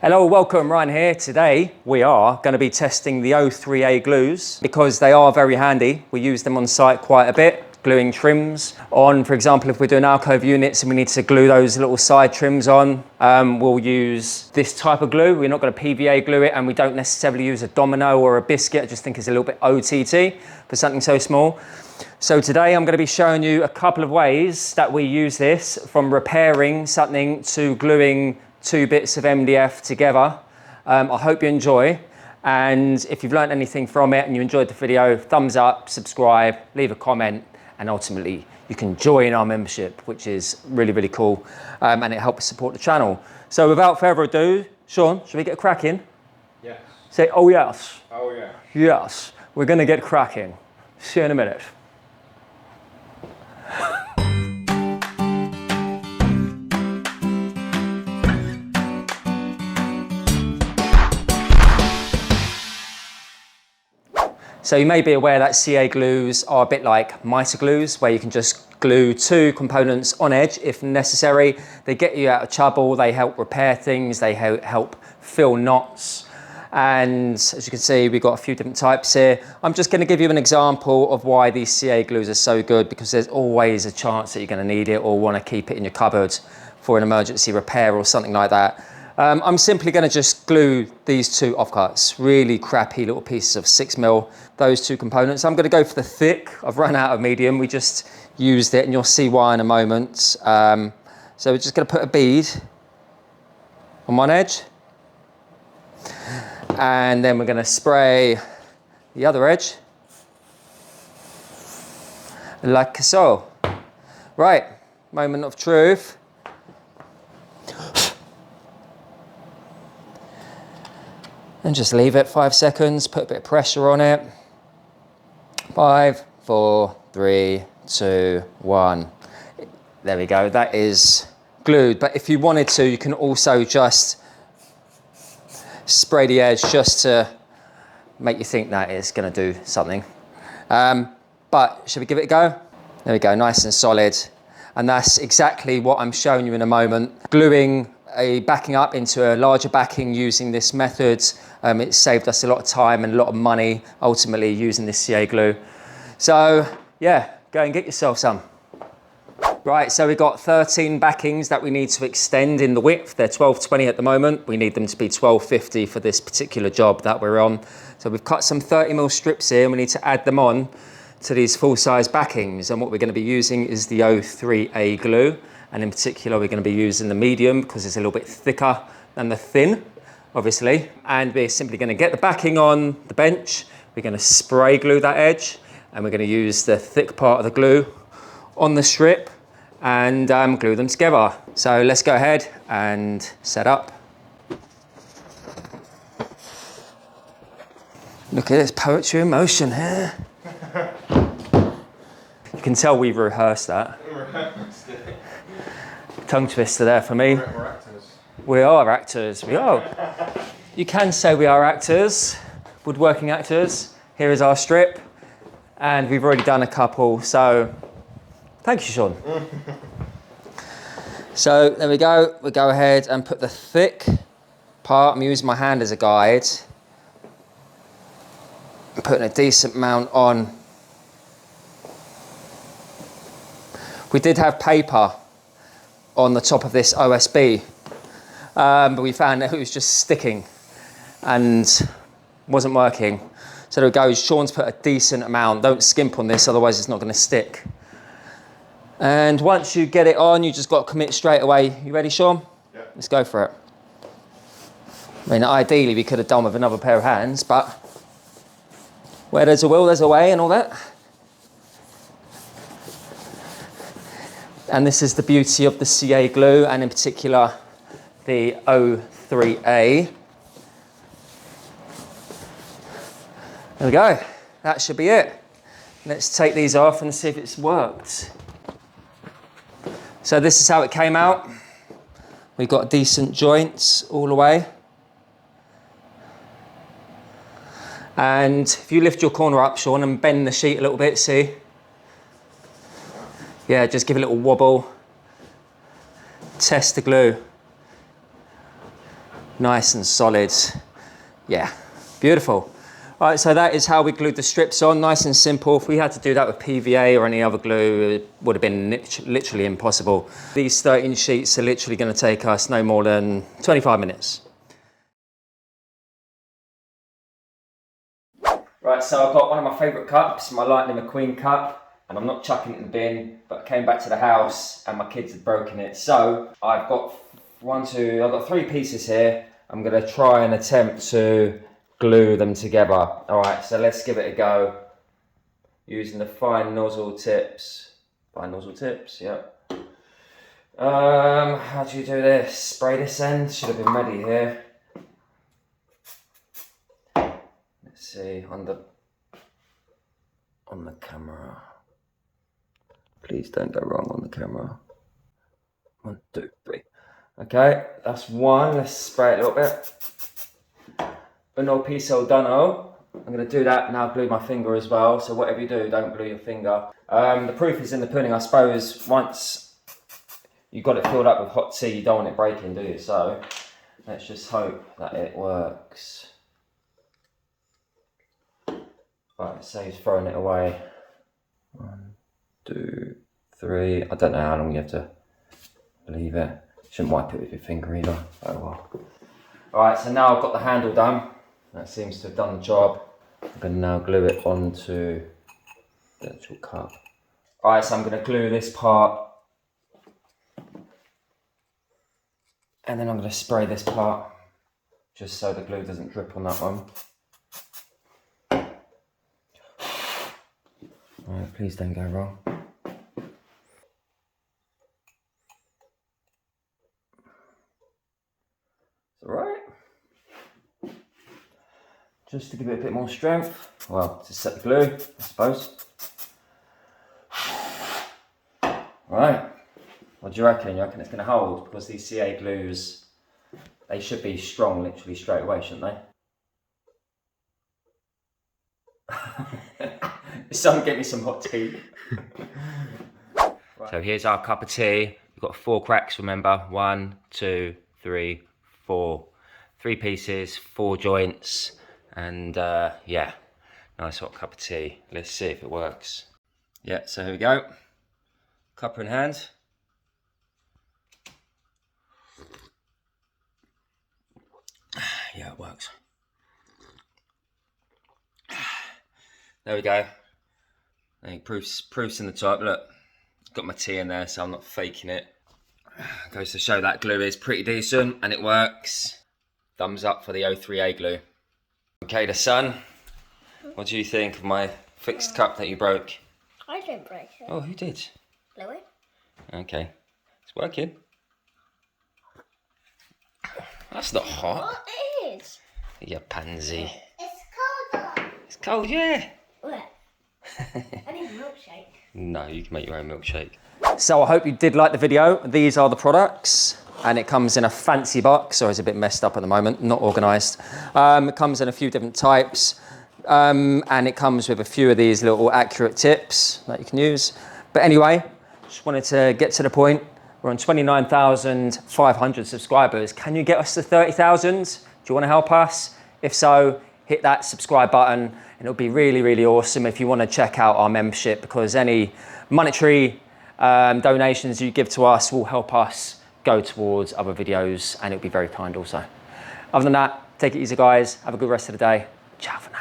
Hello, welcome, Ryan here. Today we are going to be testing the O3A glues because they are very handy. We use them on site quite a bit, gluing trims on. For example, if we're doing alcove units and we need to glue those little side trims on, we'll use this type of glue. We're not going to PVA glue it, and we don't necessarily use a domino or a biscuit. I just think it's a little bit OTT for something so small. So today I'm going to be showing you a couple of ways that we use this, from repairing something to gluing two bits of MDF together. I hope you enjoy, and if you've learned anything from it and you enjoyed the video, thumbs up, subscribe, leave a comment, and ultimately you can join our membership, which is really, really cool, and it helps support the channel. So without further ado, Sean, should we get cracking? Yes. Say, oh yes. Oh yeah. Yes, we're going to get cracking. See you in a minute. So you may be aware that CA glues are a bit like mitre glues, where you can just glue two components on edge if necessary. They get you out of trouble, they help repair things, they help fill knots. And as you can see, we've got a few different types here. I'm just going to give you an example of why these CA glues are so good, because there's always a chance that you're going to need it or want to keep it in your cupboard for an emergency repair or something like that. I'm simply going to just glue these two offcuts, really crappy little pieces of 6mm, those two components. I'm going to go for the thick. I've run out of medium. We just used it, and you'll see why in a moment. So we're just going to put a bead on one edge, and then we're going to spray the other edge, like so. Right, moment of truth. And just leave it 5 seconds, put a bit of pressure on it. 5, 4, 3, 2, 1. There we go, that is glued. But if you wanted to, you can also just spray the edge just to make you think that it's gonna do something. But should we give it a go? There we go, nice and solid. And that's exactly what I'm showing you in a moment. Gluing a backing up into a larger backing using this method. It saved us a lot of time and a lot of money, ultimately, using this CA glue. So yeah, go and get yourself some. Right, so we've got 13 backings that we need to extend in the width. They're 1220 at the moment. We need them to be 1250 for this particular job that we're on. So we've cut some 30mm strips here, and we need to add them on to these full-size backings. And what we're going to be using is the O3A glue. And in particular, we're going to be using the medium because it's a little bit thicker than the thin, obviously. And we're simply going to get the backing on the bench. We're going to spray glue that edge, and we're going to use the thick part of the glue on the strip and glue them together. So let's go ahead and set up. Look at this poetry in motion here. You can tell we've rehearsed that. Tongue twister there for me. We're actors. We are actors, we are. You can say we are actors, woodworking actors. Here is our strip, and we've already done a couple, so thank you, Sean. So there we go. We'll go ahead and put the thick part. I'm using my hand as a guide. I'm putting a decent amount on. We did have paper on the top of this OSB, but we found that it was just sticking and wasn't working. So there we go, Sean's put a decent amount. Don't skimp on this, otherwise it's not going to stick. And once you get it on, you just got to commit straight away. You ready, Sean? Yeah. Let's go for it. I mean, ideally we could have done with another pair of hands, but where there's a will, there's a way, and all that. And this is the beauty of the CA glue, and in particular the O3A. There we go, that should be it. Let's take these off and see if it's worked. So this is how it came out. We've got decent joints all the way. And if you lift your corner up, Sean, and bend the sheet a little bit, see? Yeah, just give it a little wobble. Test the glue. nice and solid. Yeah, beautiful. All right, so that is how we glued the strips on, nice and simple. If we had to do that with PVA or any other glue, it would have been literally impossible. These 13 sheets are literally going to take us no more than 25 minutes. Right, so I've got one of my favourite cups, my Lightning McQueen cup, and I'm not chucking it in the bin, but I came back to the house and my kids had broken it. So I've got I've got 3 pieces here. I'm going to try and attempt to glue them together. All right, so let's give it a go. Using the fine nozzle tips. Fine nozzle tips, yep. How do you do this? Spray this end, should have been ready here. Let's see, on the camera. Please don't go wrong on the camera. 1, 2, 3. Okay, that's one. Let's spray it a little bit. Uno piso dono. I'm going to do that and I'll glue my finger as well. So whatever you do, don't glue your finger. The proof is in the pudding, I suppose. Once you've got it filled up with hot tea, you don't want it breaking, do you? So let's just hope that it works. Right, it saves throwing it away. 1, 2, 3. I don't know how long you have to leave it. Shouldn't wipe it with your finger either. Oh well. Alright, so now I've got the handle done. That seems to have done the job. I'm going to now glue it onto the actual cup. Alright, so I'm going to glue this part. And then I'm going to spray this part. Just so the glue doesn't drip on that one. Alright, please don't go wrong. Alright. Just to give it a bit more strength. Well, to set the glue, I suppose. Right. What do you reckon? You reckon it's going to hold? Because these CA glues, they should be strong literally straight away, shouldn't they? Someone get me some hot tea. Right. So here's our cup of tea. We've got 4 cracks, remember? 1, 2, 3, 4. 3 pieces, 4 joints, and yeah, nice hot cup of tea. Let's see if it works. Yeah, so here we go. Cuppa in hand. Yeah, it works. There we go. I think proof's in the top. Look, got my tea in there, so I'm not faking it. Goes to show that glue is pretty decent and it works. Thumbs up for the 03A glue. Okay, the sun. What do you think of my fixed cup that you broke? I didn't break it. Oh, who did? Louis. Okay, it's working. That's not hot. What it is? You pansy. It's cold though. It's cold, yeah. What? I need a milkshake. No, you can make your own milkshake. So I hope you did like the video. These are the products. And it comes in a fancy box. Sorry, it's a bit messed up at the moment, not organised. It comes in a few different types. And it comes with a few of these little accurate tips that you can use. But anyway, just wanted to get to the point. We're on 29,500 subscribers. Can you get us to 30,000? Do you want to help us? If so, hit that subscribe button and it'll be really, really awesome if you want to check out our membership, because any monetary donations you give to us will help us go towards other videos, and it'll be very kind also. Other than that, take it easy guys. Have a good rest of the day. Ciao for now.